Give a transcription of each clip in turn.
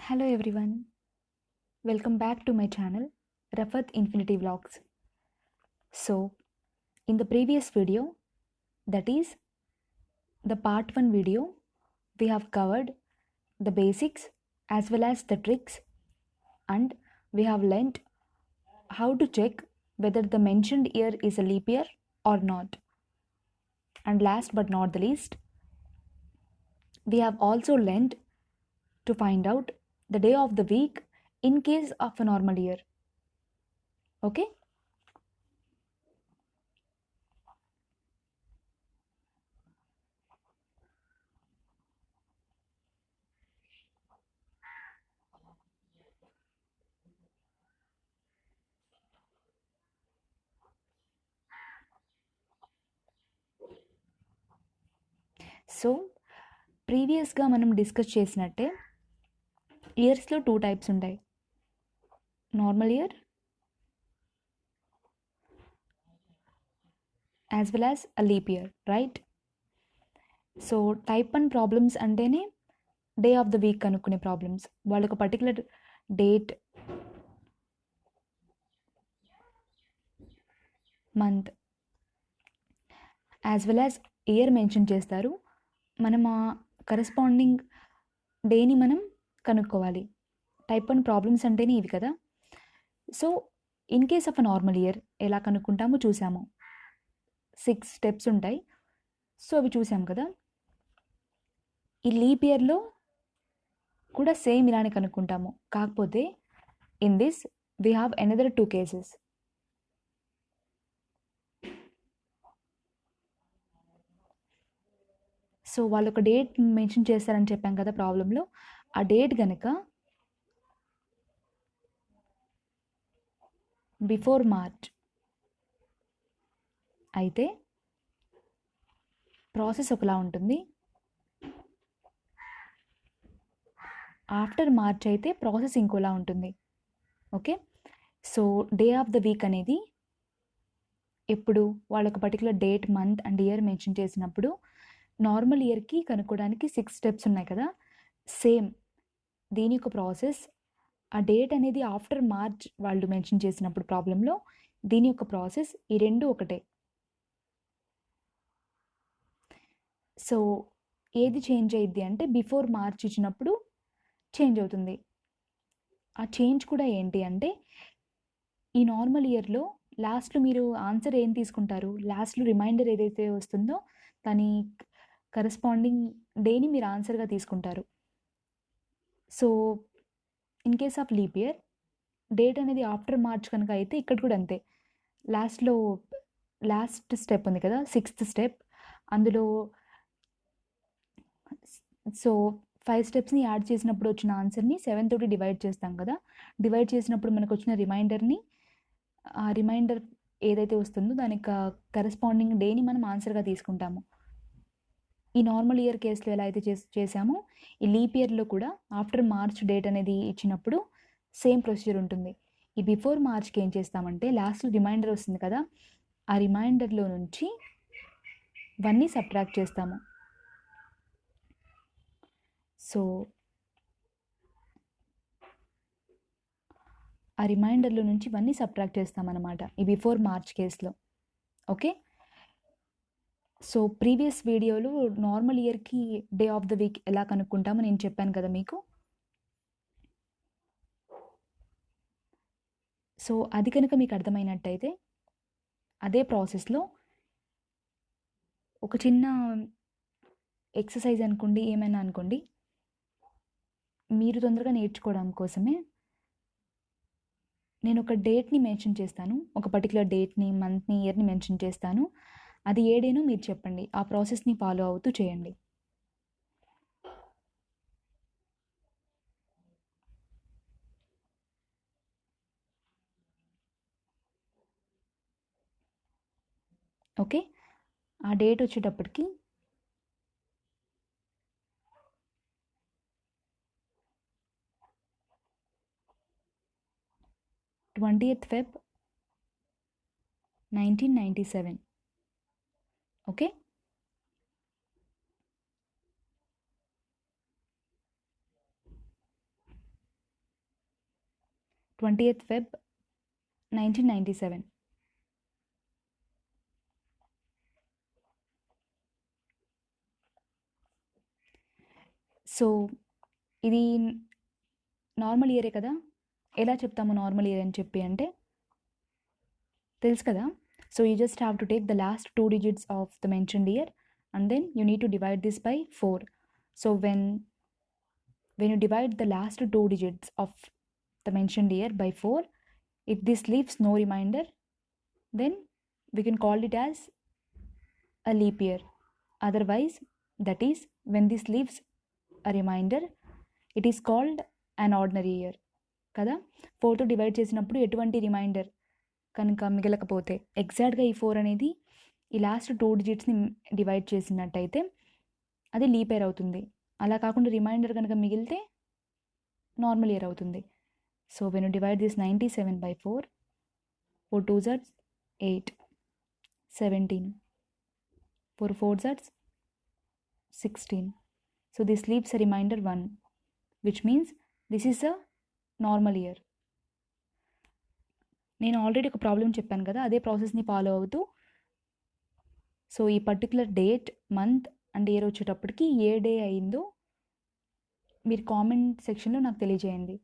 Hello everyone, welcome back to my channel Rafat Infinity Vlogs. So, in the previous video, that is the part 1 video, we have covered the basics as well as the tricks, and we have learnt how to check whether the mentioned year is a leap year or not. And last but not the least, we have also learnt to find out the day of the week in case of a normal year. Okay? So ప్రీవియస్గా మనం discuss చేసినట్టే ఇయర్స్లో 2 types ఉంటాయి, normal year as well as a leap year, right? So type 1 problems అంటేనే day of the week కనుక్కునే problems. వాళ్ళు ఒక particular date, month as well as year mention చేస్తారు. మనం ఆ కరెస్పాండింగ్ డేని మనం కనుక్కోవాలి. టైప్ 1 ప్రాబ్లమ్స్ అంటేనే ఇవి కదా. So in case of a normal year ఎలా కనుక్కుంటామో చూసాము. 6 స్టెప్స్ ఉంటాయి. సో అవి చూసాం కదా. ఈ లీప్ ఇయర్లో కూడా సేమ్ ఇలానే కనుక్కుంటాము. కాకపోతే in this we have another 2 cases. So వాళ్ళు ఒక డేట్ మెన్షన్ చేస్తారని చెప్పాం కదా ప్రాబ్లంలో. ఆ డేట్ కనుక బిఫోర్ మార్చ్ అయితే ప్రాసెస్ ఒకలా ఉంటుంది. ఆఫ్టర్ మార్చ్ అయితే ప్రాసెస్ ఇంకోలా ఉంటుంది. Okay, so day of the week అనేది ఎప్పుడు వాళ్ళొక particular date, month and year mention చేసినప్పుడు నార్మల్ ఇయర్కి కనుక్కోవడానికి 6 స్టెప్స్ ఉన్నాయి కదా. సేమ్ దీని యొక్క ప్రాసెస్, ఆ డేట్ అనేది ఆఫ్టర్ మార్చ్ వాళ్ళు మెన్షన్ చేసినప్పుడు ప్రాబ్లంలో దీని యొక్క ప్రాసెస్ ఈ రెండు ఒకటే. సో ఏది చేంజ్ అయ్యిద్ది అంటే బిఫోర్ మార్చ్ ఇచ్చినప్పుడు చేంజ్ అవుతుంది. ఆ చేంజ్ కూడా ఏంటి అంటే ఈ నార్మల్ ఇయర్లో లాస్ట్లో మీరు ఆన్సర్ ఏం తీసుకుంటారు, లాస్ట్లో రిమైండర్ ఏదైతే వస్తుందో దాని కరెస్పాండింగ్ డేని మీరు ఆన్సర్గా తీసుకుంటారు. So in case of leap year date అనేది ఆఫ్టర్ మార్చ్ కనుక అయితే ఇక్కడ కూడా అంతే. లాస్ట్లో లాస్ట్ స్టెప్ ఉంది కదా, 6th స్టెప్, అందులో సో 5 స్టెప్స్ని యాడ్ చేసినప్పుడు వచ్చిన ఆన్సర్ని 7 తోటి డివైడ్ చేస్తాం కదా. డివైడ్ చేసినప్పుడు మనకు వచ్చిన రిమైండర్ని, ఆ రిమైండర్ ఏదైతే వస్తుందో దానికి కరెస్పాండింగ్ డేని మనం ఆన్సర్గా తీసుకుంటాము. ఈ నార్మల్ ఇయర్ కేసులో ఎలా అయితే చేసామో ఈ లీప్ ఇయర్లో కూడా ఆఫ్టర్ మార్చ్ డేట్ అనేది ఇచ్చినప్పుడు సేమ్ ప్రొసీజర్ ఉంటుంది. ఈ బిఫోర్ మార్చ్కి ఏం చేస్తామంటే లాస్ట్లో రిమైండర్ వస్తుంది కదా, ఆ రిమైండర్లో నుంచి 1ని సబ్ట్రాక్ట్ చేస్తాము. సో ఆ రిమైండర్లో నుంచి 1ని సబ్ట్రాక్ట్ చేస్తామన్నమాట ఈ బిఫోర్ మార్చ్ కేసులో. ఓకే, సో ప్రీవియస్ వీడియోలో నార్మల్ ఇయర్కి డే ఆఫ్ ద వీక్ ఎలా కనుక్కుంటామో నేను చెప్పాను కదా మీకు. సో అది కనుక మీకు అర్థమైనట్టయితే అదే ప్రాసెస్లో ఒక చిన్న ఎక్సర్సైజ్ అనుకోండి, ఏమైనా అనుకోండి, మీరు తొందరగా నేర్చుకోవడం కోసమే నేను ఒక డేట్ని మెన్షన్ చేస్తాను, ఒక పర్టికులర్ డేట్ని, మంత్ని, ఇయర్ని మెన్షన్ చేస్తాను. అది ఏ డేనో మీరు చెప్పండి, ఆ ప్రాసెస్ని ఫాలో అవుతూ చేయండి. ఓకే, ఆ డేట్ వచ్చేటప్పటికి 20th Feb 1997. Okay, 20th Feb 1997. So ఇది నార్మల్ ఇయరే కదా. ఎలా చెప్తాము నార్మల్ ఇయర్ అని చెప్పి అంటే తెలుసు కదా. So you just have to take the last 2 digits of the mentioned year and then you need to divide this by 4. సో when you divide the last 2 digits of the mentioned year by 4, if this leaves no remainder, then we can call it as a leap year. Otherwise, that is, when this leaves a remainder, it is called an ordinary year కదా. 4తో divide చేసినప్పుడు ఎటువంటి reminder కనుక మిగలకపోతే, ఎగ్జాక్ట్గా ఈ 4 అనేది ఈ last 2 digitsని divide చేసినట్టయితే అది లీప్ ఇయర్ అవుతుంది. అలా కాకుండా రిమైండర్ కనుక మిగిలితే నార్మల్ ఇయర్ అవుతుంది. So when you divide this 97 by 4, 4 2s are 8, 17, 4 4s are 16. So this leaves a remainder 1, which means this is a normal year. నేను ఆల్రెడీ ఒక ప్రాబ్లం చెప్పాను కదా, అదే ప్రాసెస్ని ఫాలో అవుతూ సో ఈ particular date, month and year వచ్చేటప్పటికి ఏ డే అయిందో మీరు కామెంట్ సెక్షన్లో నాకు తెలియజేయండి.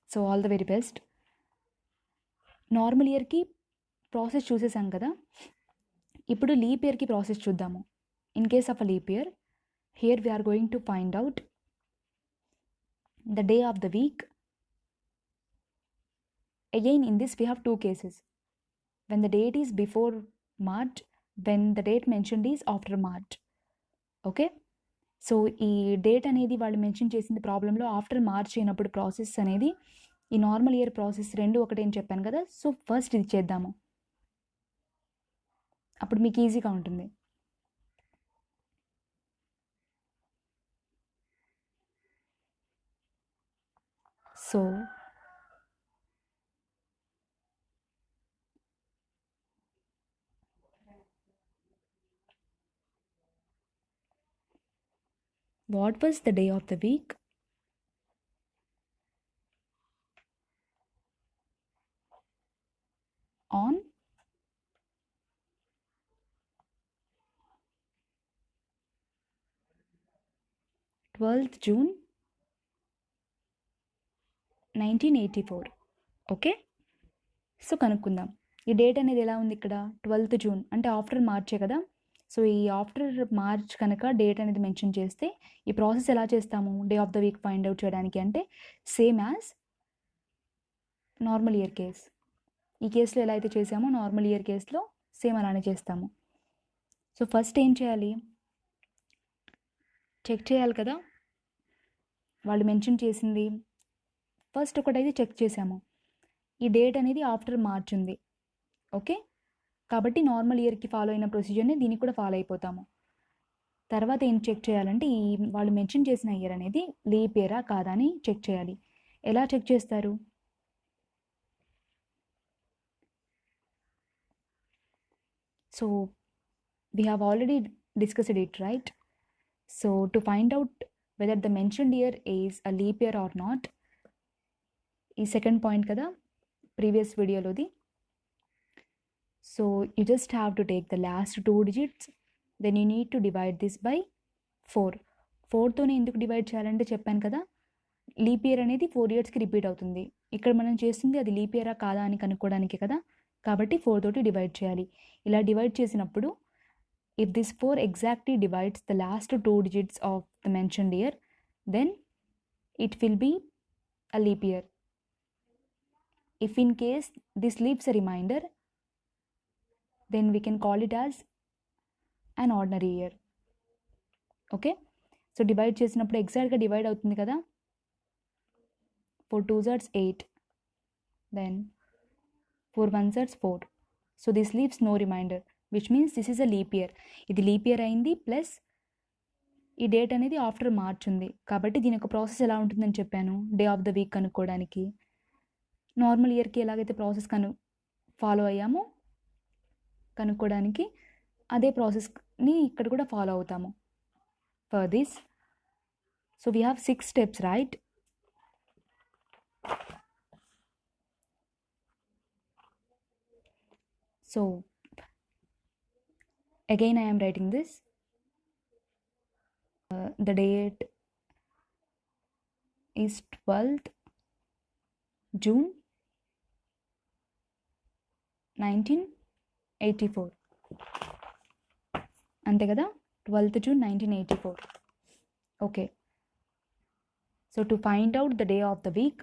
So all the very best. Normal ఇయర్కి ప్రాసెస్ చూసేసాం కదా, ఇప్పుడు లీప్ ఇయర్కి ప్రాసెస్ చూద్దాము. In case of a leap year, here we are going to find out the day of the week. Again, in this we have 2 cases. When the date is before March, when the date mentioned is after March. Okay, so ఈ date అనేది వాళ్ళు mention చేసింది ప్రాబ్లంలో after March అయినప్పుడు process అనేది ఈ normal year process రెండు ఒకటే అని చెప్పాను కదా. సో ఫస్ట్ ఇది చేద్దాము, అప్పుడు మీకు ఈజీగా ఉంటుంది. So what was the day of the week? On 12th June 1984. Okay, so కనుక్కుందాం ఈ డేట్ అనేది ఎలా ఉంది ఇక్కడ. 12th June అంటే ఆఫ్టర్ మార్చే కదా. సో ఈ ఆఫ్టర్ మార్చ్ కనుక డేట్ అనేది మెన్షన్ చేస్తే ఈ ప్రాసెస్ ఎలా చేస్తాము day of the week find out చేయడానికి అంటే same as normal year case. ఈ కేసులో ఎలా అయితే చేసామో నార్మల్ ఇయర్ కేసులో సేమ్ అలానే చేస్తాము. సో ఫస్ట్ ఏం చేయాలి, చెక్ చేయాలి కదా వాళ్ళు మెన్షన్ చేసింది. ఫస్ట్ ఒకటైతే చెక్ చేసాము, ఈ డేట్ అనేది ఆఫ్టర్ మార్చ్ ఉంది. ఓకే, కాబట్టి నార్మల్ ఇయర్కి ఫాలో అయిన ప్రొసీజర్ని దీనికి కూడా ఫాలో అయిపోతాము. తర్వాత ఏం చెక్ చేయాలంటే ఈ వాళ్ళు మెన్షన్ చేసిన ఇయర్ అనేది లీప్ ఇయరా కాదా అని చెక్ చేయాలి. ఎలా చెక్ చేస్తారు, so we have already discussed it, right? So to find out whether the mentioned year is a leap year or not, ఈ సెకండ్ పాయింట్ కదా ప్రీవియస్ వీడియోలోది. సో you just have to take the last 2 digits, then you need to divide this by 4. 4తోనే ఎందుకు divide చేయాలంటే చెప్పాను కదా, leap year అనేది 4 yearsకి repeat అవుతుంది. ఇక్కడ మనం చేస్తుంది అది లీప్ ఇయరా కాదా అని కనుక్కోవడానికి కదా, కాబట్టి 4 తోటి డివైడ్ చేయాలి. ఇలా డివైడ్ చేసినప్పుడు if this 4 exactly divides the last 2 digits of the mentioned year, then it will be a leap year. If in case this leaves a remainder, then we can call it as an ordinary year. Okay, so divide చేసినప్పుడు ఎగ్జాక్ట్గా divide అవుతుంది కదా. 4 2s are 8, then 4 1s are 4. So this leaves no remainder, which means this is a leap year. ఇది leap year అయింది, plus ఈ date అనేది after March ఉంది. కాబట్టి దీని యొక్క ప్రాసెస్ ఎలా ఉంటుందని చెప్పాను డే ఆఫ్ ద వీక్ కనుక్కోవడానికి. నార్మల్ ఇయర్కి ఎలాగైతే ప్రాసెస్ ఫాలో అయ్యామో కనుక్కోవడానికి అదే ప్రాసెస్ని ఇక్కడ కూడా ఫాలో అవుతాము. For this So we have 6 steps, right? So again I am writing this. The date is 12th June 1984. అంతే కదా, 12th June 1984. Okay. So to find out the day of the week,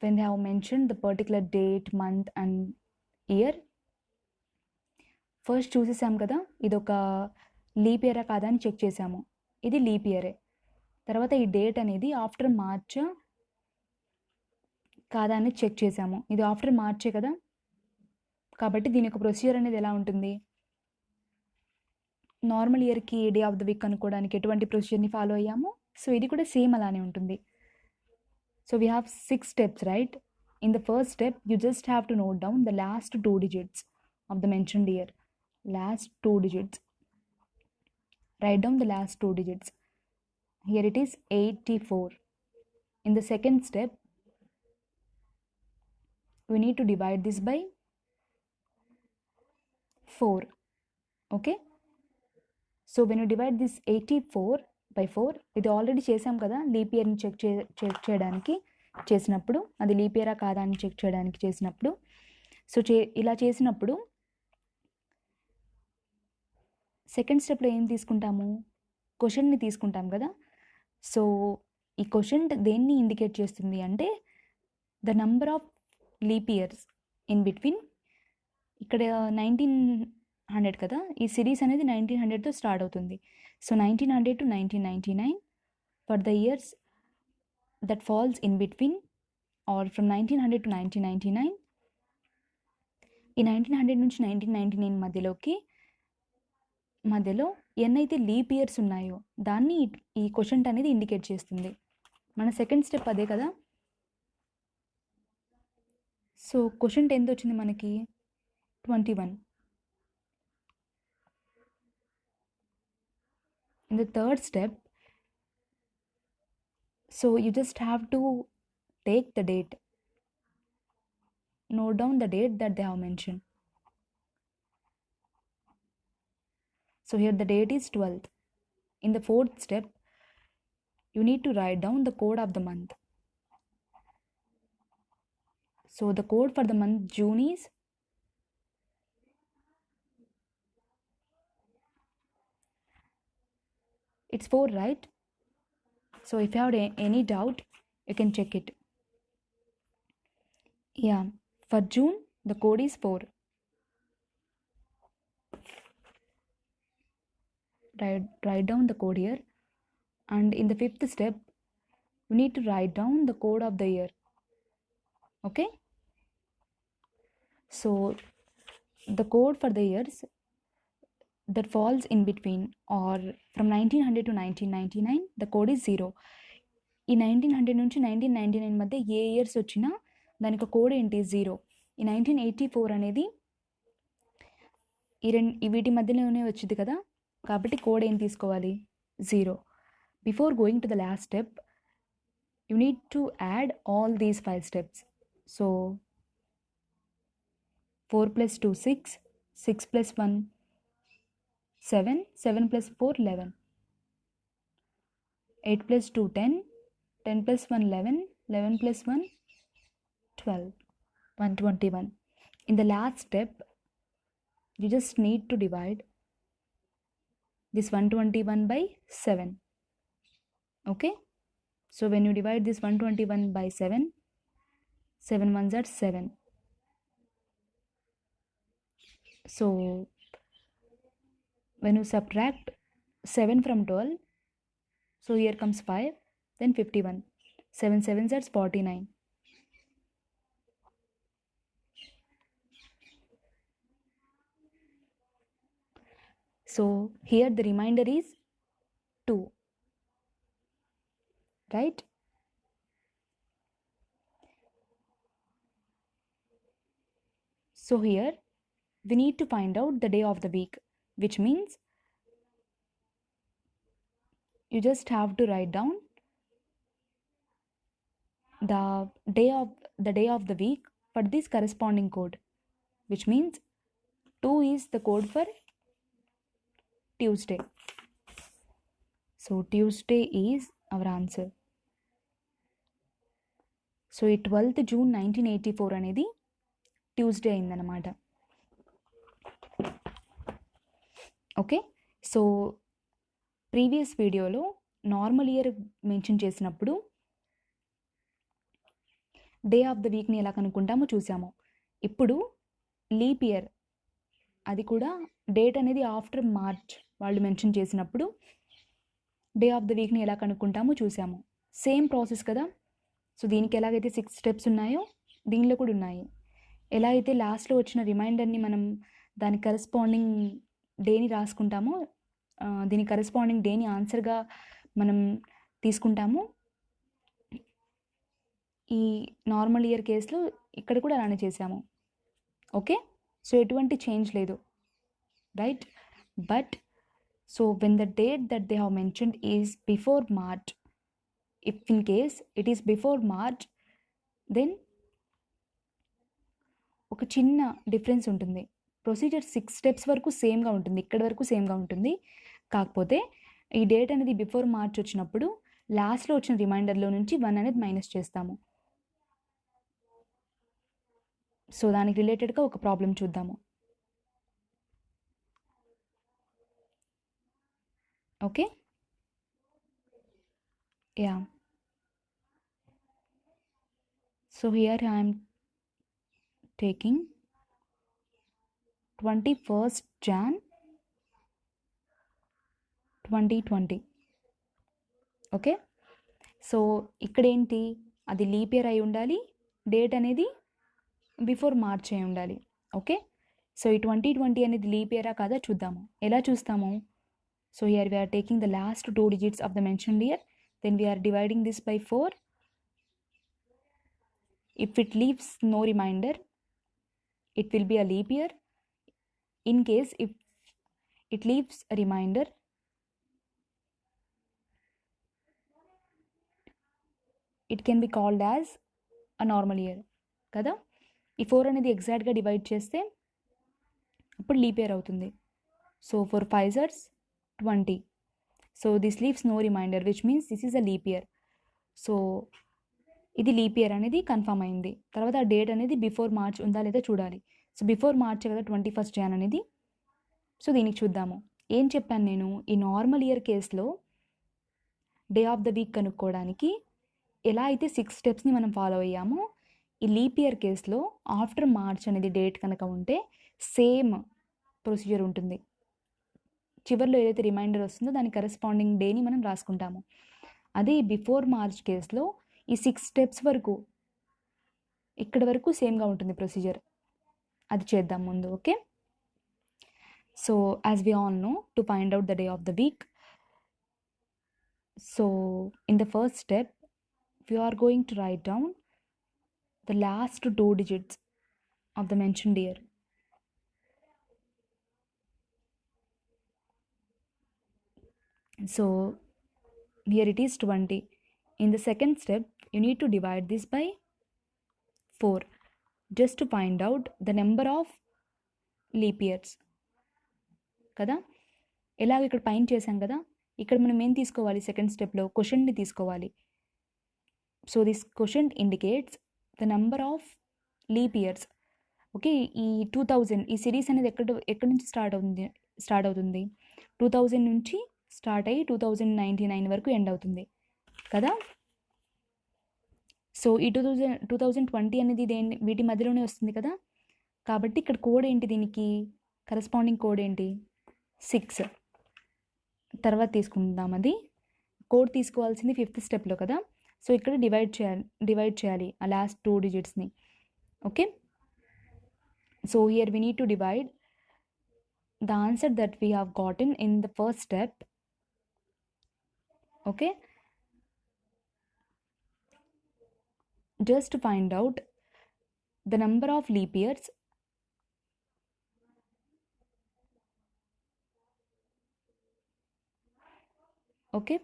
when they have mentioned the particular date, month and year, first చూసేసాం కదా, ఇది ఒక leap ఇయరా కాదా అని check చేసాము. ఇది లీప్ ఇయరే. తర్వాత ఈ డేట్ అనేది ఆఫ్టర్ మార్చ్ కాదా అని చెక్ చేసాము. ఇది ఆఫ్టర్ మార్చే కదా, కాబట్టి దీని యొక్క ప్రొసీజర్ అనేది ఎలా ఉంటుంది, నార్మల్ ఇయర్కి డే ఆఫ్ ద వీక్ అనుకోవడానికి ఎటువంటి ప్రొసీజర్ని ఫాలో అయ్యాము, సో ఇది కూడా సేమ్ అలానే ఉంటుంది. So we have 6 steps, right? In the first step you just have to note down the last 2 digits of the mentioned year. Last 2 digits. Write down the last 2 digits. Here it is 84. In the second step, we need to divide this by 4. Okay? So when you divide this 84 by 4, ఇది already చేసాం కదా leap ఇయర్ని check చేయడానికి చేసినప్పుడు, అది leap ఇయరా కాదా అని check చేయడానికి చేసినప్పుడు. సో ఇలా చేసినప్పుడు సెకండ్ స్టెప్లో ఏం తీసుకుంటాము, క్వశ్చన్ని తీసుకుంటాం కదా. సో ఈ క్వశ్చన్ దేన్ని ఇండికేట్ చేస్తుంది అంటే the number of leap years in between. ఇక్కడ 1900 కదా, ఈ సిరీస్ అనేది 1900తో స్టార్ట్ అవుతుంది. So 1900 to 1999 for the years that falls in between or from 1900 to 1999. ఈ 1900 నుంచి 1999 మధ్యలో ఎన్నైతే లీప్ ఇయర్స్ ఉన్నాయో దాన్ని ఈ క్వశ్చన్ అనేది ఇండికేట్ చేస్తుంది. మన సెకండ్ స్టెప్ అదే కదా. సో క్వశ్చన్ ఎంత వచ్చింది మనకి, 21. In the third step, so you just have to take the date, note down the date that they have mentioned. So here the date is 12th. In the fourth step, you need to write down the code of the month. So the code for the month June is it's 4, right? So if you have any doubt, you can check it. Yeah, for June the code is 4. Write down the code here. And in the fifth step, you need to write down the code of the year. Okay? So the code for the years that falls in between or from 1900 to 1999, the code is 0. ఈ 1900 నుంచి 1999 మధ్య ఏ years వచ్చినా దానికి code ఏంటి, 0. ఈ 1984 అనేది వీటి మధ్యలోనే వచ్చింది కదా, కాబట్టి కోడ్ ఏం తీసుకోవాలి, 0. Before going to the last step, you need to add all these 5 steps. So 4 + 2 6, 6 + 1 7, 7 + 4 11, 8 + 2 10, 10 + 1 11, 11 + 1 12, 121. In the last step, you just need to divide this 121 by 7. Okay? So when you divide this 121 by 7, 7 ones are 7. So when you subtract 7 from 12, so here comes 5, then 51. 7 sevens are 49. So here the remainder is 2, right? So here we need to find out the day of the week, which means you just have to write down the day of the week for this corresponding code, which means 2 is the code for Tuesday. So Tuesday is our answer. So ఈ 12th June 1984 అనేది Tuesday అయిందన్నమాట. Okay, so previous వీడియోలో normal year mention చేసినప్పుడు day of the వీక్ని ఎలా కనుక్కుంటామో చూసాము. ఇప్పుడు leap year, అది కూడా డేట్ అనేది ఆఫ్టర్ మార్చ్ వాళ్ళు మెన్షన్ చేసినప్పుడు డే ఆఫ్ ద వీక్ని ఎలా కనుక్కుంటామో చూసాము. సేమ్ ప్రాసెస్ కదా. సో దీనికి ఎలాగైతే 6 స్టెప్స్ ఉన్నాయో దీనిలో కూడా ఉన్నాయి. ఎలా అయితే లాస్ట్లో వచ్చిన రిమైండర్ని మనం దాని కరెస్పాండింగ్ డేని రాసుకుంటామో, దీని కరెస్పాండింగ్ డేని ఆన్సర్గా మనం తీసుకుంటాము. ఈ నార్మల్ ఇయర్ కేసులో ఇక్కడ కూడా అలానే చేసాము. ఓకే, సో ఎటువంటి చేంజ్ లేదు, right. But so when the date that they have mentioned is before March, if in case it is before March, then ఒక చిన్న డిఫరెన్స్ ఉంటుంది. ప్రొసీజర్ 6 స్టెప్స్ వరకు సేమ్గా ఉంటుంది, ఇక్కడి వరకు సేమ్గా ఉంటుంది. కాకపోతే ఈ డేట్ అనేది బిఫోర్ మార్చ్ వచ్చినప్పుడు లాస్ట్లో వచ్చిన రిమైండర్లో నుంచి 1 అనేది మైనస్ చేస్తాము. సో దానికి రిలేటెడ్గా ఒక ప్రాబ్లం చూద్దాము. Okay, yeah. So here I am taking 21st Jan 2020. Okay, so ఇక్కడ ఏంటి, అది లీప్ ఇయర్ అయి ఉండాలి, డేట్ అనేది బిఫోర్ మార్చ్ అయి ఉండాలి. ఓకే, సో ఈ 2020 అనేది లీప్ ఇయరా కాదా చూద్దాము. ఎలా చూస్తాము? So here we are taking the last 2 digits of the mentioned year, then we are dividing this by 4. If it leaves no reminder, it will be a leap year. In case if it leaves a reminder, it can be called as a normal year కదా. ఈ 4 అనేది ఎగ్జాక్ట్గా divide చేస్తే అప్పుడు leap year అవుతుంది. So 4 5s are 20. So this leaves no remainder, which means this is a leap year. So ఇది leap year అనేది confirm అయింది. తర్వాత ఆ డేట్ అనేది బిఫోర్ మార్చ్ ఉందా లేదా చూడాలి. సో బిఫోర్ మార్చ్ కదా 21st Jan అనేది. సో దీనికి చూద్దాము. ఏం చెప్పాను నేను, ఈ నార్మల్ ఇయర్ కేసులో డే ఆఫ్ ద వీక్ కనుక్కోవడానికి ఎలా అయితే 6 స్టెప్స్ని మనం ఫాలో అయ్యామో, ఈ లీప్ ఇయర్ కేసులో ఆఫ్టర్ మార్చ్ అనేది డేట్ కనుక ఉంటే సేమ్ ప్రొసీజర్ ఉంటుంది. చివరిలో ఏదైతే రిమైండర్ వస్తుందో దాని కరెస్పాండింగ్ డేని మనం రాసుకుంటాము. అదే బిఫోర్ మార్చ్ కేసులో ఈ 6 స్టెప్స్ వరకు ఇక్కడ వరకు సేమ్గా ఉంటుంది ప్రొసీజర్. అది చేద్దాం ముందు. Okay, so as we all know, to find out the day of the week, so in the first step we are going to write down the last 2 digits of the mentioned year. So here it is 20. In the second step, you need to divide this by 4 just to find out the number of leap years కదా. ఎలాగ ఇక్కడ పైన చేసాం కదా, ఇక్కడ మనం ఏం తీసుకోవాలి, సెకండ్ స్టెప్లో క్వశ్చన్ని తీసుకోవాలి. So this question indicates the number of leap years. Okay, ఈ 2000 ఈ సిరీస్ అనేది ఎక్కడి నుంచి స్టార్ట్ అవుతుంది 2000 నుంచి స్టార్ట్ అయ్యి 2099 వరకు ఎండ్ అవుతుంది కదా. సో ఈ 2020 అనేది వీటి మధ్యలోనే వస్తుంది కదా. కాబట్టి ఇక్కడ కోడ్ ఏంటి, దీనికి కరెస్పాండింగ్ కోడ్ ఏంటి, 6. తర్వాత తీసుకుందాం. అది కోడ్ తీసుకోవాల్సింది 5th స్టెప్లో కదా. సో ఇక్కడ డివైడ్ చేయాలి ఆ లాస్ట్ 2 డిజిట్స్ని. Okay, so here we need to divide the answer that we have gotten in the first step. Okay, just to find out the number of leap years, okay,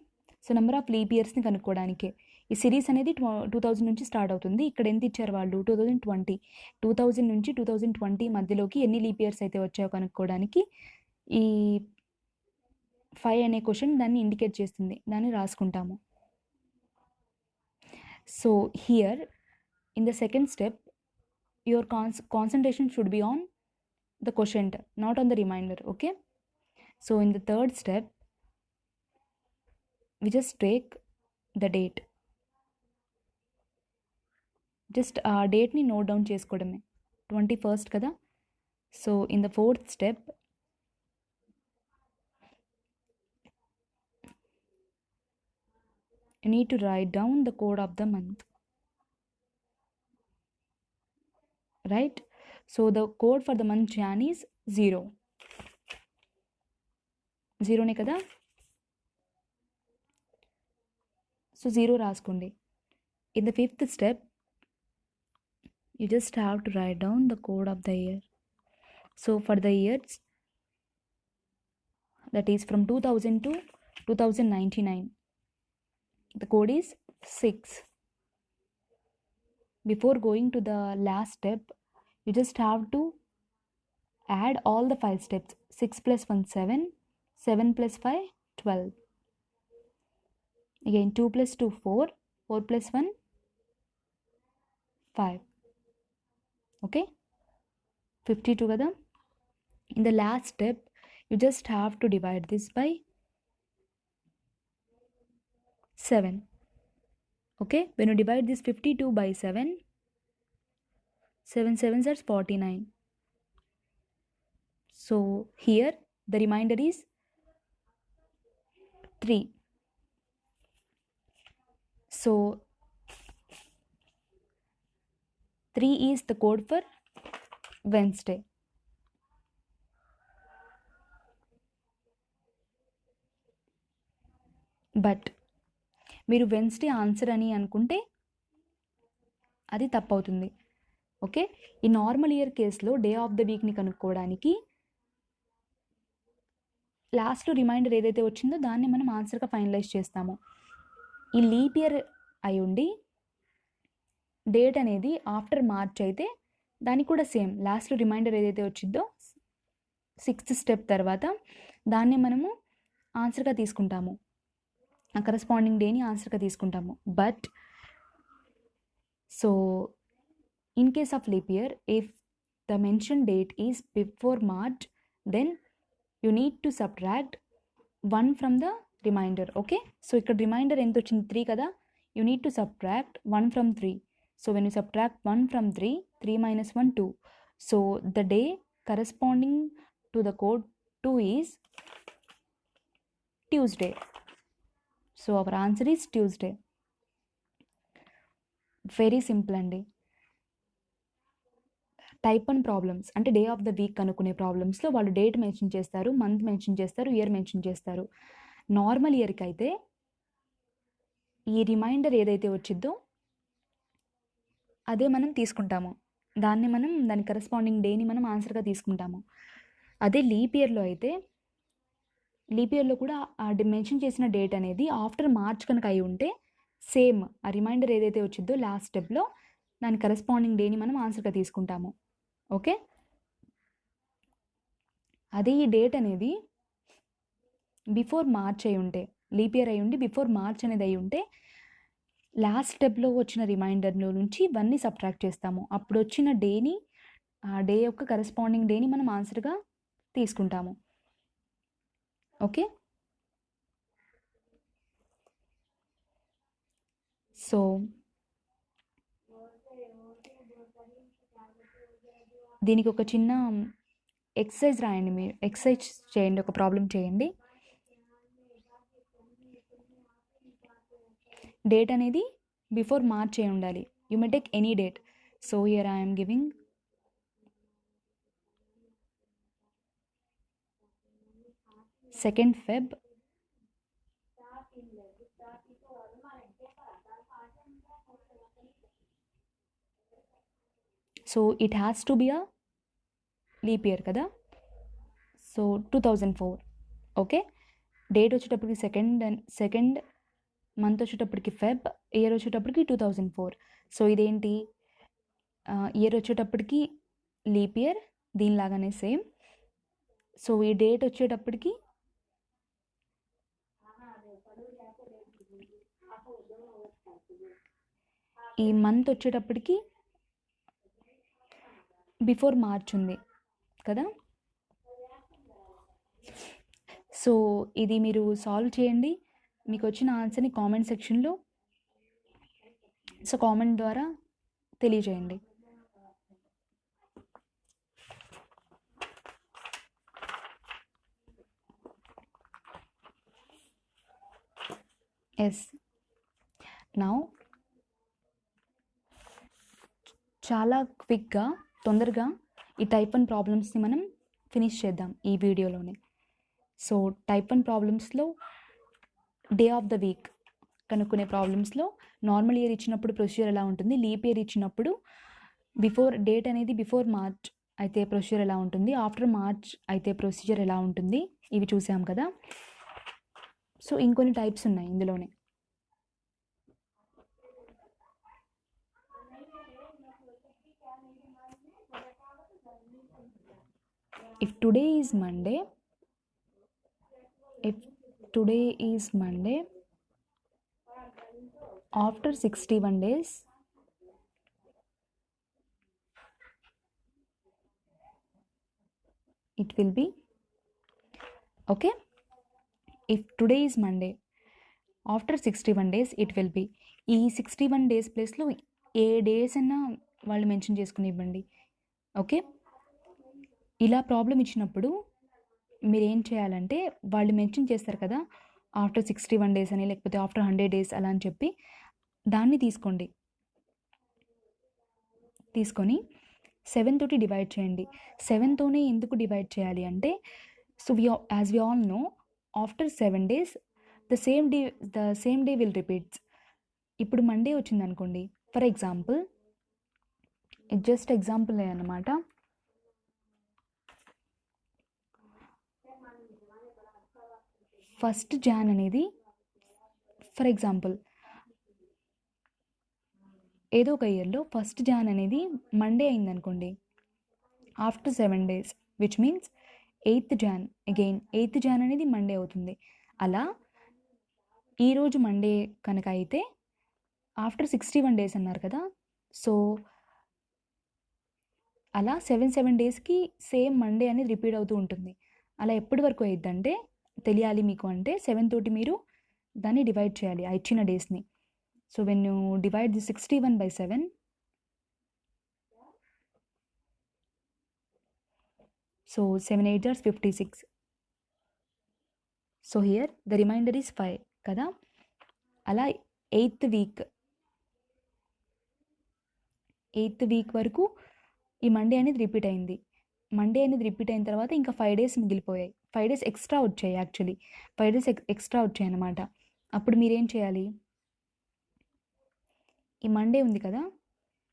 so number of leap ఇయర్స్ని కనుక్కోవడానికే. ఈ series అనేది 2000 నుంచి start అవుతుంది. ఇక్కడ ఎంత ఇచ్చారు వాళ్ళు 2020. 2000 నుంచి 2020 మధ్యలోకి ఎన్ని లీప్ ఇయర్స్ అయితే వచ్చాయో కనుక్కోవడానికి ఈ 5 అనే క్వశ్చన్ దాన్ని ఇండికేట్ చేస్తుంది. దాన్ని రాసుకుంటాము. So here in the second step your concentration should be on the quotient, not on the remainder. Okay, so in the third step we just take the date. Just date ni note down chesukodame. 21st kada. So in the fourth step you need to write down the code of the month, right? So the code for the month Jan is 0 ne kada. So 0 రాసుకోండి. In the fifth step you just have to write down the code of the year. So for the years that is from 2000 to 2099, the code is 6. Before going to the last step you just have to add all the 5 steps. 6 plus 1 7, 7 plus 5 12, again 2 plus 2 4, 4 plus 1 5. Okay, 52 kada. In the last step you just have to divide this by 7. Okay, when you divide this 52 by 7, 7 7s are 49. So here the remainder is 3. So 3 is the code for Wednesday. But మీరు Wednesday answer అని అనుకుంటే అది తప్పవుతుంది. Okay, ఈ normal year కేసులో day of the వీక్ని కనుక్కోవడానికి లాస్ట్లో reminder ఏదైతే వచ్చిందో దాన్ని మనం ఆన్సర్గా ఫైనలైజ్ చేస్తాము. ఈ లీప్ ఇయర్ అయి ఉండి డేట్ అనేది ఆఫ్టర్ మార్చ్ అయితే దానికి కూడా సేమ్ లాస్ట్లో రిమైండర్ ఏదైతే వచ్చిందో 6th స్టెప్ తర్వాత దాన్ని మనము ఆన్సర్గా తీసుకుంటాము, ఆ కరస్పాండింగ్ డేని ఆన్సర్గా తీసుకుంటాము. But so in case of leap year if the mention date is before March then you need to subtract 1 from the remainder. Okay, so ఇక్కడ రిమైండర్ ఎంత వచ్చింది 3 కదా, you need to subtract 1 from 3. So when you subtract 1 from 3, 3 minus 1 2. So the day corresponding to the code 2 is Tuesday. So our answer is Tuesday. Very simple అండి. Type 1 problems అంటే day of the week కనుక్కునే ప్రాబ్లమ్స్లో వాళ్ళు date mention చేస్తారు, month mention చేస్తారు, year mention చేస్తారు. Normal ఇయర్కి అయితే ఈ రిమైండర్ ఏదైతే వచ్చిందో అదే మనం తీసుకుంటాము, దాని కరస్పాండింగ్ డేని మనం ఆన్సర్గా తీసుకుంటాము. అదే లీప్ ఇయర్లో అయితే లీప్ ఇయర్లో కూడా ఆ మెన్షన్ చేసిన డేట్ అనేది ఆఫ్టర్ మార్చ్ కనుక అయి ఉంటే సేమ్ ఆ రిమైండర్ ఏదైతే వచ్చిందో లాస్ట్ స్టెప్లో దాని కరస్పాండింగ్ డేని మనం ఆన్సర్గా తీసుకుంటాము. ఓకే, అదే ఈ డేట్ అనేది బిఫోర్ మార్చ్ అయి ఉంటే, లీప్ ఇయర్ అయి ఉండి బిఫోర్ మార్చ్ అనేది అయి ఉంటే లాస్ట్ స్టెప్లో వచ్చిన రిమైండర్లో నుంచి ఇవన్నీ సబ్ట్రాక్ట్ చేస్తాము. అప్పుడు వచ్చిన డేని, ఆ డే యొక్క కరస్పాండింగ్ డేని మనం ఆన్సర్గా తీసుకుంటాము. ఓకే, సో దీనికి ఒక చిన్న ఎక్సర్సైజ్ రాయండి, మీరు ఎక్సర్సైజ్ చేయండి, ఒక ప్రాబ్లం చేయండి. డేట్ అనేది బిఫోర్ మార్చ్ అయి ఉండాలి. You may take any date. So here I am giving 2nd Feb. So it has to be a leap year కదా, సో 2004. ఓకే, డేట్ వచ్చేటప్పటికి 2nd మంత్ వచ్చేటప్పటికి ఫెబ్, ఇయర్ వచ్చేటప్పటికి 2004. So ఇదేంటి, year వచ్చేటప్పటికి leap year, దీనిలాగానే same. So ఈ date వచ్చేటప్పటికి ఈ month వచ్చేటప్పటికి బిఫోర్ మార్చ్ ఉంది కదా. సో ఇది మీరు సాల్వ్ చేయండి, మీకు వచ్చిన ఆన్సర్ని కామెంట్ సెక్షన్లో కామెంట్ ద్వారా తెలియజేయండి. ఎస్, నౌ చాలా క్విక్గా తొందరగా ఈ టైప్ 1 ప్రాబ్లమ్స్ని మనం ఫినిష్ చేద్దాం ఈ వీడియోలోనే. సో టైప్ 1 ప్రాబ్లమ్స్లో డే ఆఫ్ ద వీక్ కనుక్కునే ప్రాబ్లమ్స్లో నార్మల్ ఇయర్ ఇచ్చినప్పుడు ప్రొసీజర్ ఎలా ఉంటుంది, లీప్ ఇయర్ ఇచ్చినప్పుడు బిఫోర్ డేట్ అనేది బిఫోర్ మార్చ్ అయితే ప్రొసీజర్ ఎలా ఉంటుంది, ఆఫ్టర్ మార్చ్ అయితే ప్రొసీజర్ ఎలా ఉంటుంది, ఇవి చూసాం కదా. సో ఇంకొన్ని టైప్స్ ఉన్నాయి ఇందులోనే. If today is Monday, after 61 days, it will be okay. If today is Monday, after 61 days it will be. ఈ 61 days ప్లేస్లో ఏ డేస్ అన్నా వాళ్ళు మెన్షన్ చేసుకుని ఇవ్వండి. ఓకే, ఇలా ప్రాబ్లం ఇచ్చినప్పుడు మీరు ఏం చేయాలంటే, వాళ్ళు మెన్షన్ చేస్తారు కదా ఆఫ్టర్ 61 days అని, లేకపోతే ఆఫ్టర్ 100 days అలా అని చెప్పి, దాన్ని తీసుకొని 7 తోటి డివైడ్ చేయండి. 7తోనే ఎందుకు డివైడ్ చేయాలి అంటే, so as we all know, after 7 days the same day will repeats. ఇప్పుడు మండే వచ్చింది అనుకోండి, ఫర్ ఎగ్జాంపుల్, జస్ట్ ఎగ్జాంపుల్ అన్నమాట. ఫస్ట్ జాన్ అనేది, ఫర్ ఎగ్జాంపుల్ ఏదో ఒక ఇయర్లో ఫస్ట్ జాన్ అనేది మండే అయిందనుకోండి, after 7 days which means 8th Jan, again 8th Jan అనేది మండే అవుతుంది. అలా ఈరోజు మండే కనుక అయితే ఆఫ్టర్ 61 days అన్నారు కదా, సో అలా 7 daysకి సేమ్ మండే అనేది రిపీట్ అవుతూ ఉంటుంది. అలా ఎప్పటి వరకు అయిద్దంటే తెలియాలి మీకు అంటే, 7 తోటి మీరు దాన్ని డివైడ్ చేయాలి ఆ ఇచ్చిన డేస్ని. So when you divide the 61 by 7, so 7 8 are 56. So here the remainder is 5 కదా. అలా 8th వీక్ వరకు ఈ మండే అనేది రిపీట్ అయింది. మండే అనేది రిపీట్ అయిన తర్వాత ఇంకా 5 days మిగిలిపోయాయి. 5 days ఎక్స్ట్రా వచ్చాయి, యాక్చువల్లీ 5 days ఎక్స్ట్రా వచ్చాయి అన్నమాట. అప్పుడు మీరేం చేయాలి, ఈ మండే ఉంది కదా,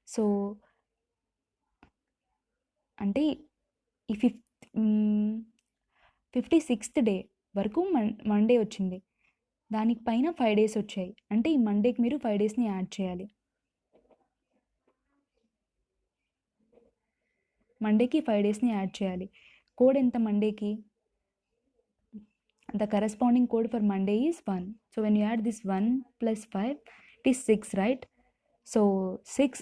సో అంటే ఈ 56th డే వరకు మండే వచ్చింది, దానికి పైన 5 days వచ్చాయి అంటే ఈ మండేకి మీరు 5 daysని యాడ్ చేయాలి. మండేకి 5 daysని యాడ్ చేయాలి. కోడ్ ఎంత మండేకి, the corresponding code for Monday is 1. So when you add this 1 plus 5, it is 6, right. So 6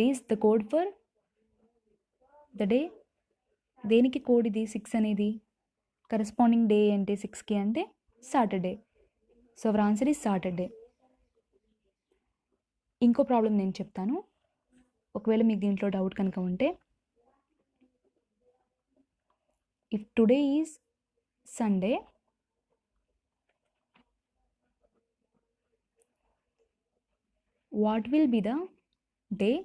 is the code for the day. దేనికి కోడ్ ఇది 6 అనేది, కరెస్పాండింగ్ డే అంటే 6కి అంటే Saturday. So our answer is Saturday. ఇంకో problem నేను చెప్తాను, ఒకవేళ మీకు దీంట్లో డౌట్ కనుక ఉంటే. If today is Sunday, what will be the day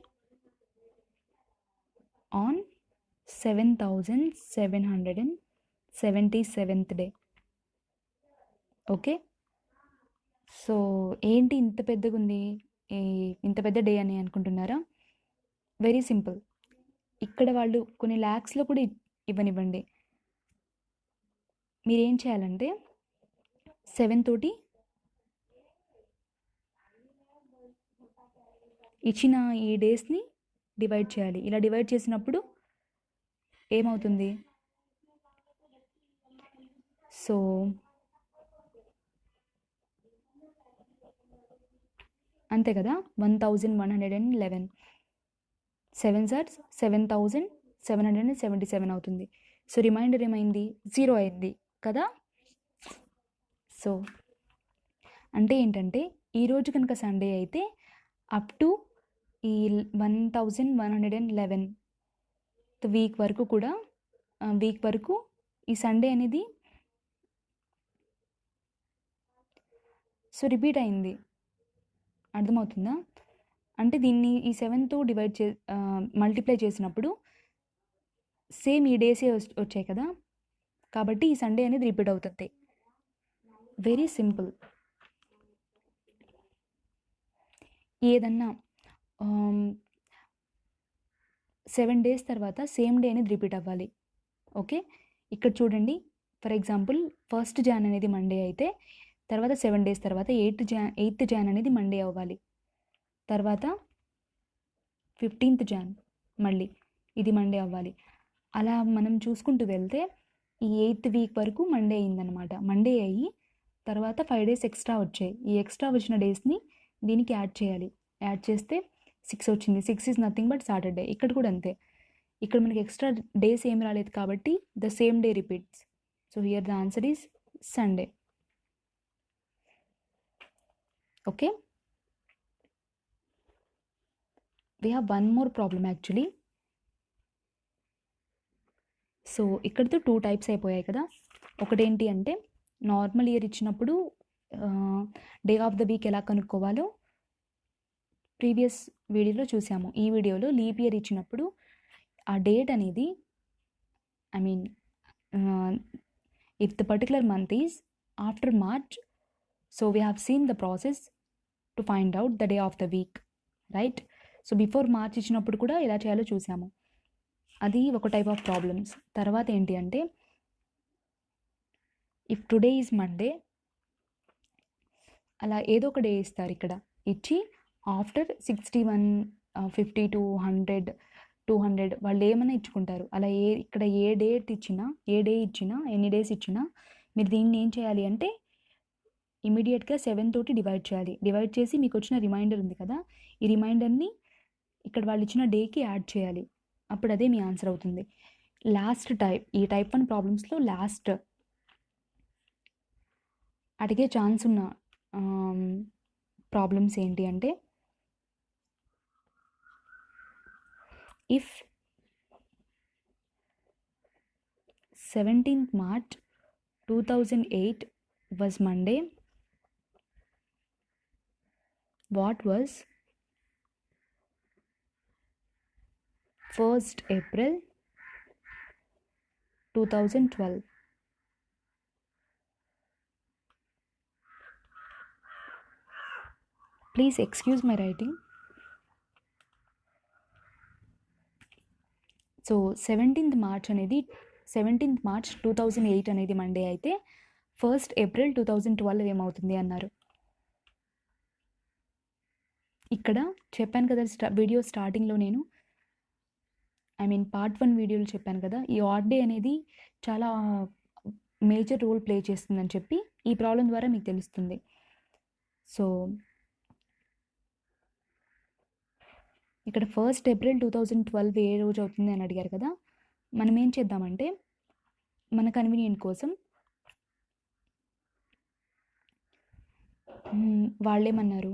on 7777th day? Okay, so ఏంటి ఇంత పెద్దగా ఉంది, ఇంత పెద్ద డే అని అనుకుంటున్నారా? Very simple. ఇక్కడ వాళ్ళు కొన్ని ల్యాక్స్లో కూడా ఇవ్వనివ్వండి, మీరేం చేయాలంటే 7 తోటి ఇచ్చిన ఈ డేస్ని డివైడ్ చేయాలి. ఇలా డివైడ్ చేసినప్పుడు ఏమవుతుంది? సో అంతే కదా, 1111 7 సార్స్ 7777 అవుతుంది. సో రిమైండర్ ఏమైంది? 0 అయింది కదా. సో అంటే ఏంటంటే ఈరోజు కనుక సండే అయితే అప్ టు ఈ 1111 వీక్ వరకు కూడా ఈ సండే అనేది సో రిపీట్ అయింది. అర్థమవుతుందా? అంటే దీన్ని ఈ 7తో మల్టిప్లై చేసినప్పుడు సేమ్ ఈ డేసే వచ్చాయి కదా, కాబట్టి ఈ సండే అనేది రిపీట్ అవుతుంది. Very simple. ఏదన్నా 7 డేస్ తర్వాత సేమ్ డే అనేది రిపీట్ అవ్వాలి. ఓకే, ఇక్కడ చూడండి. ఫర్ ఎగ్జాంపుల్ 1st జాన్ అనేది మండే అయితే తర్వాత 7 డేస్ తర్వాత 8th జాన్ అనేది మండే అవ్వాలి. తర్వాత 15th జాన్ మళ్ళీ ఇది మండే అవ్వాలి. అలా మనం చూసుకుంటూ వెళ్తే ఈ 8th వీక్ వరకు మండే అయిందనమాట. మండే అయ్యి తర్వాత 5 డేస్ ఎక్స్ట్రా వచ్చాయి. ఈ ఎక్స్ట్రా వచ్చిన డేస్ని దీనికి యాడ్ చేయాలి. యాడ్ చేస్తే 6 వచ్చింది. 6 ఈజ్ నథింగ్ బట్ సాటర్డే. ఇక్కడ కూడా అంతే. ఇక్కడ మనకి ఎక్స్ట్రా డేస్ ఏం రాలేదు కాబట్టి the same day repeats. So here the answer is Sunday. Okay, we have one more problem actually. So ఇక్కడితో 2 టైప్స్ అయిపోయాయి కదా. ఒకటేంటి అంటే నార్మల్ ఇయర్ ఇచ్చినప్పుడు డే ఆఫ్ ద వీక్ ఎలా కనుక్కోవాలో ప్రీవియస్ వీడియోలో చూసాము. ఈ వీడియోలో లీప్ ఇయర్ ఇచ్చినప్పుడు ఆ డేట్ అనేది if the particular month is after March, so we have seen the process to find out the day of the week, right? So before March ఇచ్చినప్పుడు కూడా ఎలా చేయాలో చూసాము. అది ఒక టైప్ ఆఫ్ ప్రాబ్లమ్స్. తర్వాత ఏంటి అంటే ఇఫ్ టుడే ఈజ్ మండే, అలా ఏదో ఒక డే ఇస్తారు ఇక్కడ ఇచ్చి ఆఫ్టర్ 61, 52, 100, 200 వాళ్ళు ఏమైనా ఇచ్చుకుంటారు. అలా ఇక్కడ ఏ డే ఇచ్చినా ఎన్ని డేస్ ఇచ్చినా మీరు దీన్ని ఏం చేయాలి అంటే ఇమీడియట్గా 7 తోటి డివైడ్ చేయాలి. డివైడ్ చేసి మీకు వచ్చిన రిమైండర్ ఉంది కదా, ఈ రిమైండర్ని ఇక్కడ వాళ్ళు ఇచ్చిన డేకి యాడ్ చేయాలి. అప్పుడు అదే మీ ఆన్సర్ అవుతుంది. లాస్ట్ టైప్, ఈ టైప్ 1 ప్రాబ్లమ్స్లో లాస్ట్ అడిగే ఛాన్స్ ఉన్న ప్రాబ్లమ్స్ ఏంటి అంటే if 17th March 2008 was Monday, what was 1st April 2012? Please excuse my writing. So 17th March 2008 అనేది మండే అయితే 1st April 2012 ఏమవుతుంది అన్నారు. ఇక్కడ చెప్పాను కదా వీడియో స్టార్టింగ్లో నేను పార్ట్ 1 వీడియోలో చెప్పాను కదా, ఈ ఆడ్ డే అనేది చాలా మేజర్ రోల్ ప్లే చేస్తుందని చెప్పి ఈ ప్రాబ్లం ద్వారా మీకు తెలుస్తుంది. సో ఇక్కడ 1st April 2012 ఏ రోజు అవుతుంది అని అడిగారు కదా, మనం ఏం చేద్దామంటే మన కన్వీనియంట్ కోసం వాళ్ళేమన్నారు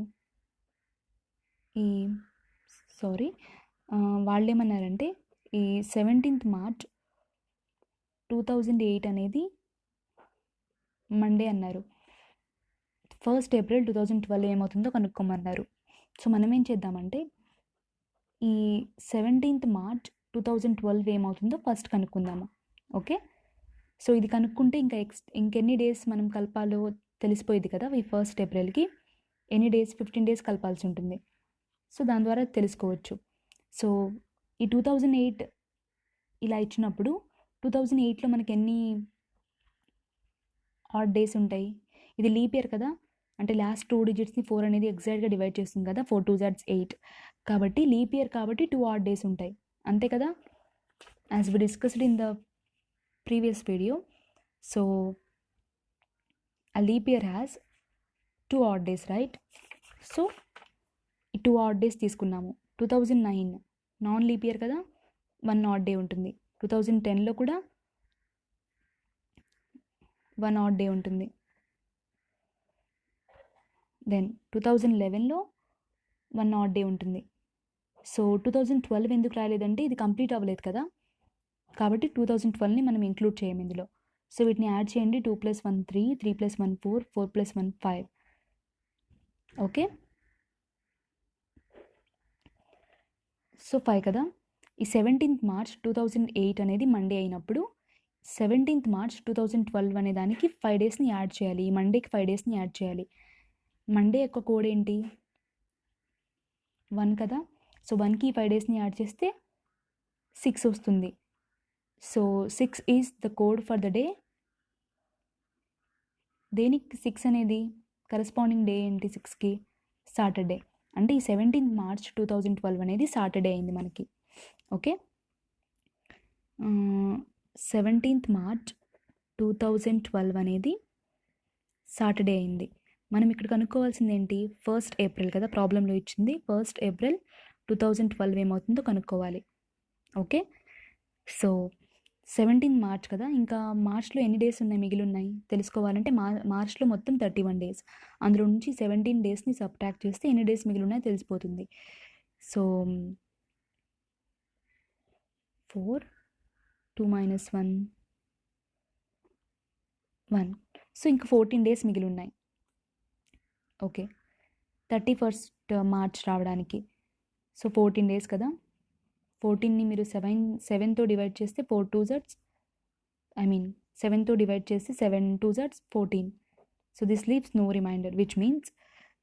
వాళ్ళేమన్నారంటే ఈ 17th March 2008 అనేది మండే అన్నారు. 1st April 2012 ఏమవుతుందో కనుక్కోమన్నారు. సో మనం ఏం చేద్దామంటే ఈ 17th March 2012 ఏమవుతుందో ఫస్ట్ కనుక్కుందాము. ఓకే, సో ఇది కనుక్కుంటే ఇంకెన్ని డేస్ మనం కలపాలో తెలిసిపోయింది కదా. ఈ 1st Aprilకి ఎన్ని డేస్, 15 డేస్ కలపాల్సి ఉంటుంది. సో దాని ద్వారా తెలుసుకోవచ్చు. సో ఈ 2008 ఇలా ఇచ్చినప్పుడు 2008లో మనకి ఎన్ని ఆడ్ డేస్ ఉంటాయి? ఇది లీప్ ఇయర్ కదా, అంటే లాస్ట్ 2 డిజిట్స్ని 4 అనేది ఎగ్జాక్ట్గా డివైడ్ చేస్తుంది కదా, 4 2 జాట్స్ 8. కాబట్టి లీప్ ఇయర్ కాబట్టి 2 ఆడ్ డేస్ ఉంటాయి, అంతే కదా, as we discussed in the previous video. So a leap year has 2 odd days, right? So ఈ 2 odd days తీసుకున్నాము. 2009 నాన్ లీప్ ఇయర్ కదా, 1 ఆడ్ డే ఉంటుంది. 2010లో కూడా 1 ఆడ్ డే ఉంటుంది. దెన్ 2011లో 1 ఆడ్ డే ఉంటుంది. సో 2012 ఎందుకు రాలేదంటే ఇది కంప్లీట్ అవ్వలేదు కదా, కాబట్టి 2012ని మనం ఇంక్లూడ్ చేయము ఇందులో. సో వీటిని యాడ్ చేయండి. 2 + 1 3, 3 + 1 4, 4 + 1 5. ఓకే, సో 5 కదా. ఈ 17th March 2008 అనేది మండే అయినప్పుడు 17th March 2012 అనే దానికి 5 డేస్ని యాడ్ చేయాలి. ఈ మండేకి 5 డేస్ని యాడ్ చేయాలి. మండే యొక్క కోడ్ ఏంటి, 1 కదా. సో 1కి 5 డేస్ని యాడ్ చేస్తే 6 వస్తుంది. So 6 is the code for the day. దేనికి 6 అనేది కరెస్పాండింగ్ డే ఏంటి 6కి, సాటర్డే. అంటే ఈ 17th March 2012 అనేది సాటర్డే అయింది మనకి. ఓకే, 17th March 2012 అనేది సాటర్డే అయింది. మనం ఇక్కడ కనుక్కోవాల్సింది ఏంటి, 1st April కదా, ప్రాబ్లంలో ఇచ్చింది 1st April 2012 ఏమవుతుందో కనుక్కోవాలి. ఓకే, సో 17th March కదా, ఇంకా మార్చ్లో ఎన్ని డేస్ ఉన్నాయి మిగిలి ఉన్నాయి తెలుసుకోవాలంటే మార్చ్లో మొత్తం 31 డేస్, అందులో నుంచి 17 డేస్ని సబ్ట్రాక్ట్ చేస్తే ఎన్ని డేస్ మిగిలి ఉన్నాయో తెలిసిపోతుంది. సో 4 2 - 1 1. సో ఇంకా 14 డేస్ మిగిలి ఉన్నాయి. ఓకే, 31st March రావడానికి. సో 14 డేస్ కదా, 14ని మీరు 7తో డివైడ్ చేస్తే 4 2 జాట్స్ 7తో డివైడ్ చేస్తే 7 2 జాట్స్ 14. So this leaves no remainder, which means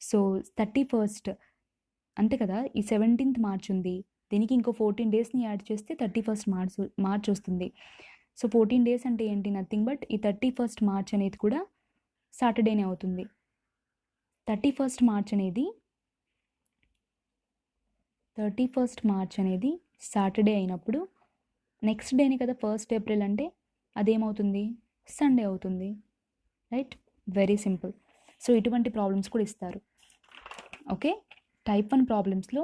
so 31st అంతే కదా. ఈ 17th March ఉంది, దీనికి ఇంకో 14 డేస్ని యాడ్ చేస్తే 31st March వస్తుంది. సో 14 డేస్ అంటే ఏంటి, నథింగ్ బట్ ఈ 31st March అనేది కూడా సాటర్డేనే అవుతుంది. 31st March అనేది సాటర్డే అయినప్పుడు నెక్స్ట్ డేని కదా 1st April అంటే అదేమవుతుంది, సండే అవుతుంది, రైట్. Very simple. సో ఇటువంటి ప్రాబ్లమ్స్ కూడా ఇస్తారు. ఓకే, టైప్ 1 ప్రాబ్లమ్స్లో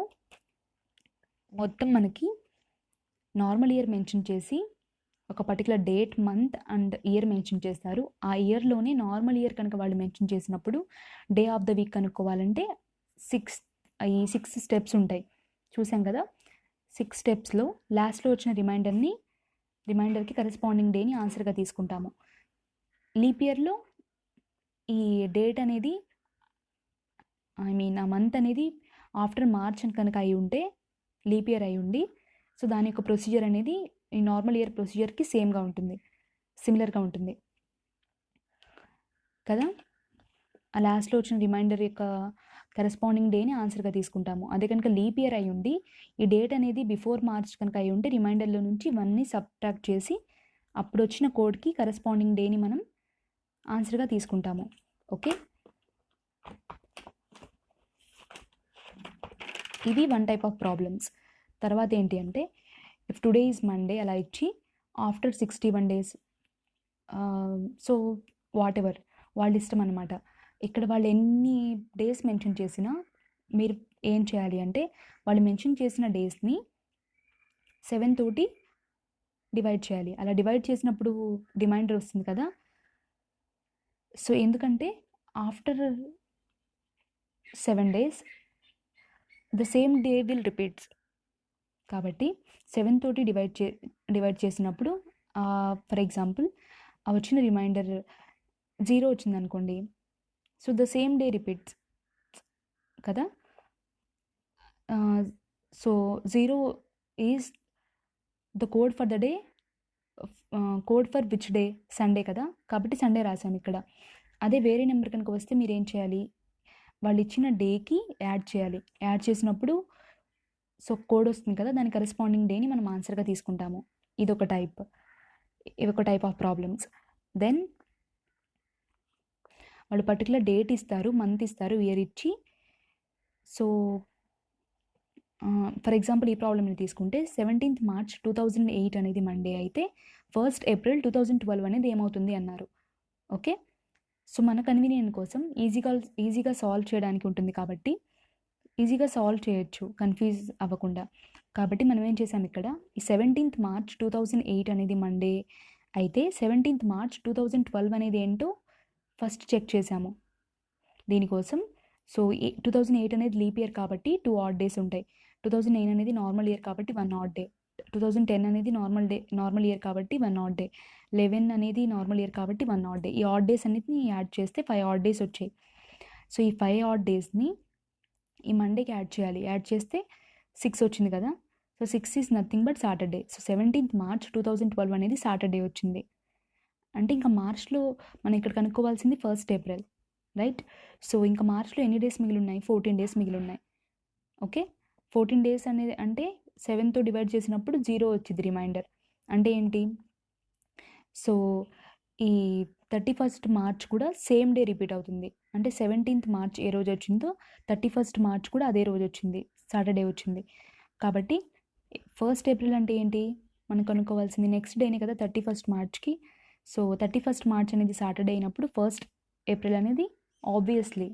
మొత్తం మనకి నార్మల్ ఇయర్ మెన్షన్ చేసి ఒక particular date, month and year mention చేస్తారు. ఆ ఇయర్లోనే నార్మల్ ఇయర్ కనుక వాళ్ళు మెన్షన్ చేసినప్పుడు డే ఆఫ్ ద వీక్ కనుక్కోవాలంటే 6 స్టెప్స్ ఉంటాయి, చూసాం కదా. 6 స్టెప్స్లో లాస్ట్లో వచ్చిన రిమైండర్కి కరెస్పాండింగ్ డేని ఆన్సర్గా తీసుకుంటాము. లీప్ ఇయర్లో ఈ డేట్ అనేది ఆ మంత్ అనేది ఆఫ్టర్ మార్చ్ కనుక అయి ఉంటే లీప్ ఇయర్ అయి ఉండి, సో దాని యొక్క ప్రొసీజర్ అనేది ఈ నార్మల్ ఇయర్ ప్రొసీజర్కి సిమిలర్గా ఉంటుంది కదా. ఆ లాస్ట్లో వచ్చిన రిమైండర్ యొక్క కరెస్పాండింగ్ డేని ఆన్సర్గా తీసుకుంటాము. అదే కనుక లీప్ ఇయర్ అయి ఉండి ఈ డేట్ అనేది బిఫోర్ మార్చ్ కనుక అయి ఉంటే రిమైండర్లో నుంచి 1ని సబ్ట్రాక్ట్ చేసి అప్పుడు వచ్చిన కోడ్కి కరెస్పాండింగ్ డేని మనం ఆన్సర్గా తీసుకుంటాము. ఓకే, ఇది 1 టైప్ ఆఫ్ ప్రాబ్లమ్స్. తర్వాత ఏంటి అంటే, ఇఫ్ టుడే ఈజ్ మండే అలా ఇచ్చి after 61 days, so what ever వాళ్ళ ఇష్టం అనమాట. ఇక్కడ వాళ్ళు ఎన్ని డేస్ మెన్షన్ చేసినా మీరు ఏం చేయాలి అంటే వాళ్ళు మెన్షన్ చేసిన డేస్ని 7 తోటి డివైడ్ చేయాలి. అలా డివైడ్ చేసినప్పుడు రిమైండర్ వస్తుంది కదా. సో ఎందుకంటే after 7 days the same day will repeats, కాబట్టి 7 తోటి డివైడ్ చేసినప్పుడు ఫర్ ఎగ్జాంపుల్ ఆ వచ్చిన రిమైండర్ 0 వచ్చింది అనుకోండి, so the same day repeats కదా. So 0 is the code for the day, code for which day, Sunday కదా, కాబట్టి సండే రాసాము ఇక్కడ. అదే వేరే నెంబర్ కనుక వస్తే మీరు ఏం చేయాలి, వాళ్ళు ఇచ్చిన డేకి యాడ్ చేయాలి. యాడ్ చేసినప్పుడు సో కోడ్ వస్తుంది కదా, దాని కరెస్పాండింగ్ డేని మనం ఆన్సర్గా తీసుకుంటాము. ఇదొక టైప్ ఆఫ్ ప్రాబ్లమ్స్. దెన్ వాళ్ళు పర్టికులర్ డేట్ ఇస్తారు, మంత్ ఇస్తారు, ఇయర్ ఇచ్చి. సో ఫర్ ఎగ్జాంపుల్ ఈ ప్రాబ్లమ్ని తీసుకుంటే 17th March 2008 అనేది మండే అయితే 1st April 2012 అనేది ఏమవుతుంది అన్నారు. ఓకే, సో మన కన్వీనియన్స్ కోసం ఈజీగా సాల్వ్ చేయడానికి ఉంటుంది కాబట్టి ఈజీగా సాల్వ్ చేయొచ్చు కన్ఫ్యూజ్ అవ్వకుండా. కాబట్టి మనం ఏం చేసాం ఇక్కడ, ఈ 17th March 2008 అనేది మండే అయితే 17th March 2012 అనేది ఏంటో ఫస్ట్ చెక్ చేసాము. దీనికోసం సో 2008 అనేది లీప్ ఇయర్ కాబట్టి 2 ఆడ్ డేస్ ఉంటాయి. 2009 అనేది నార్మల్ ఇయర్ కాబట్టి 1 ఆడ్ డే. 2010 అనేది నార్మల్ ఇయర్ కాబట్టి 1 ఆడ్ డే. 11 అనేది నార్మల్ ఇయర్ కాబట్టి 1 ఆడ్ డే. ఈ ఆడ్ డేస్ అన్నిటిని యాడ్ చేస్తే 5 ఆడ్ డేస్ వచ్చాయి. సో ఈ 5 ఆడ్ డేస్ని ఈ మండేకి యాడ్ చేయాలి. యాడ్ చేస్తే 6 వచ్చింది కదా. So 6 is nothing but Saturday. So 17th March 2012 అనేది సాటర్డే వచ్చింది. అంటే ఇంకా మార్చ్లో మనం ఇక్కడ కనుక్కోవాల్సింది 1st April, రైట్? సో ఇంకా మార్చ్లో ఎన్ని డేస్ మిగిలి ఉన్నాయి? 14 డేస్ మిగిలి ఉన్నాయి. ఓకే, 14 డేస్ అనేది అంటే 7తో డివైడ్ చేసినప్పుడు 0 వచ్చింది రిమైండర్. అంటే ఏంటి? సో ఈ 31st March కూడా సేమ్ డే రిపీట్ అవుతుంది. అంటే 17th March ఏ రోజు వచ్చిందో 31st March కూడా అదే రోజు వచ్చింది, సాటర్డే వచ్చింది. కాబట్టి 1st April అంటే ఏంటి మనం కనుక్కోవాల్సింది? నెక్స్ట్ డేనే కదా 31st Marchకి. సో 31st March అనేది సాటర్డే అయినప్పుడు 1st April అనేది ఆబ్వియస్లీ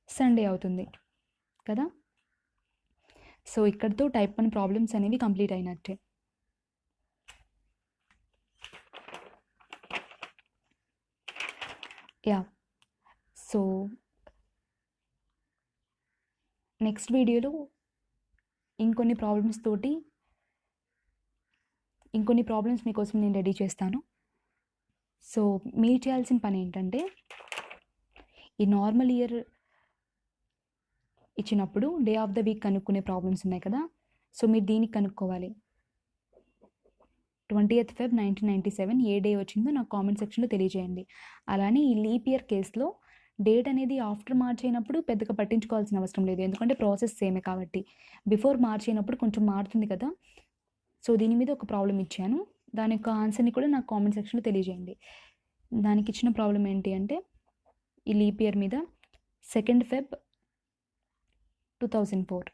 సండే అవుతుంది కదా. సో ఇక్కడితో టైప్ 1 ప్రాబ్లమ్స్ అనేవి కంప్లీట్ అయినట్టే. యా, సో నెక్స్ట్ వీడియోలో ఇంకొన్ని ప్రాబ్లమ్స్ మీకోసం నేను రెడీ చేస్తాను. సో మీరు చేయాల్సిన పని ఏంటంటే, ఈ నార్మల్ ఇయర్ ఇచ్చినప్పుడు డే ఆఫ్ ద వీక్ కనుక్కునే ప్రాబ్లమ్స్ ఉన్నాయి కదా. సో మీరు దీనికి కనుక్కోవాలి. 20th Feb 1997 ఏ డే వచ్చిందో నాకు కామెంట్ సెక్షన్లో తెలియజేయండి. అలానే ఈ లీప్ ఇయర్ కేసులో డేట్ అనేది ఆఫ్టర్ మార్చ్ అయినప్పుడు పెద్దగా పట్టించుకోవాల్సిన అవసరం లేదు, ఎందుకంటే ప్రాసెస్ సేమే కాబట్టి. బిఫోర్ మార్చ్ అయినప్పుడు కొంచెం మారుతుంది కదా. సో దీని మీద ఒక ప్రాబ్లం ఇచ్చాను, దాని యొక్క ఆన్సర్ని కూడా నాకు కామెంట్ సెక్షన్లో తెలియజేయండి. దానికి ఇచ్చిన ప్రాబ్లం ఏంటి అంటే, ఈ లీప్ ఇయర్ మీద 2nd Feb 2004.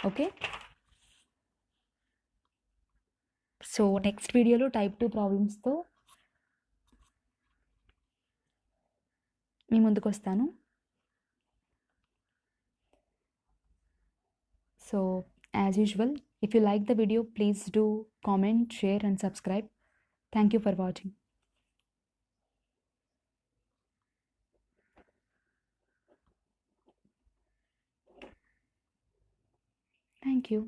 Okay, so next వీడియోలో టైప్ 2 ప్రాబ్లమ్స్తో మీ ముందుకు వస్తాను. So as usual, if you like the video, please do comment, share and subscribe. Thank you for watching. Thank you.